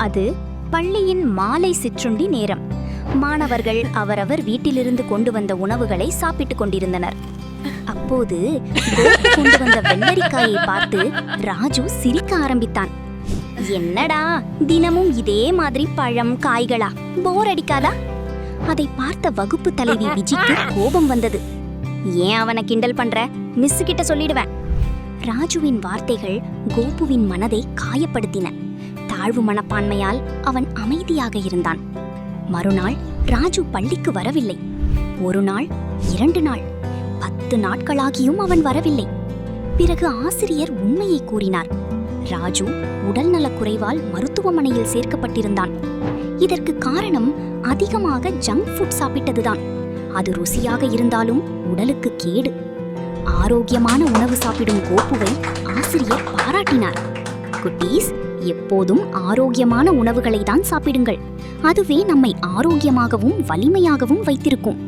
அது பள்ளியின் மாலை சிற்றுண்டி நேரம். மாணவர்கள் அவரவர் வீட்டிலிருந்து கொண்டு வந்த உணவுகளை சாப்பிட்டுக் கொண்டிருந்தனர். அப்போது கோபு கொண்டு வந்த வெள்ளரிக்காயை பார்த்து ராஜு சிரிக்க ஆரம்பித்தான். என்னடா தினமும் இதே மாதிரி பழம் காய்களா, போர் அடிக்காதா? அதை பார்த்த வகுப்பு தலைவி விஜிக்கு கோபம் வந்தது. ஏன் அவனை கிண்டல் பண்ற? மிஸ் கிட்ட சொல்லிடுவேன். ராஜுவின் வார்த்தைகள் கோபுவின் மனதை காயப்படுத்தின. தாழ்வு மனப்பான்மையால் அவன் அமைதியாக இருந்தான். மறுநாள் ராஜு பள்ளிக்கு வரவில்லை. ஒரு நாள், 2 நாள், 10 நாட்களாகியும் அவன் வரவில்லை. பிறகு ஆசிரியர் உண்மையை கூறினார். ராஜு உடல்நலக் குறைவால் மருத்துவமனையில் சேர்க்கப்பட்டிருந்தான். இதற்கு காரணம் அதிகமாக ஜங்க் ஃபுட் சாப்பிட்டதுதான். அது ருசியாக இருந்தாலும் உடலுக்கு கேடு. ஆரோக்கியமான உணவு சாப்பிடும் கோபுவை ஆசிரியர் பாராட்டினார். குட்டீஸ், எப்போதும் ஆரோக்கியமான உணவுகளை தான் சாப்பிடுங்கள். அதுவே நம்மை ஆரோக்கியமாகவும் வலிமையாகவும் வைத்திருக்கும்.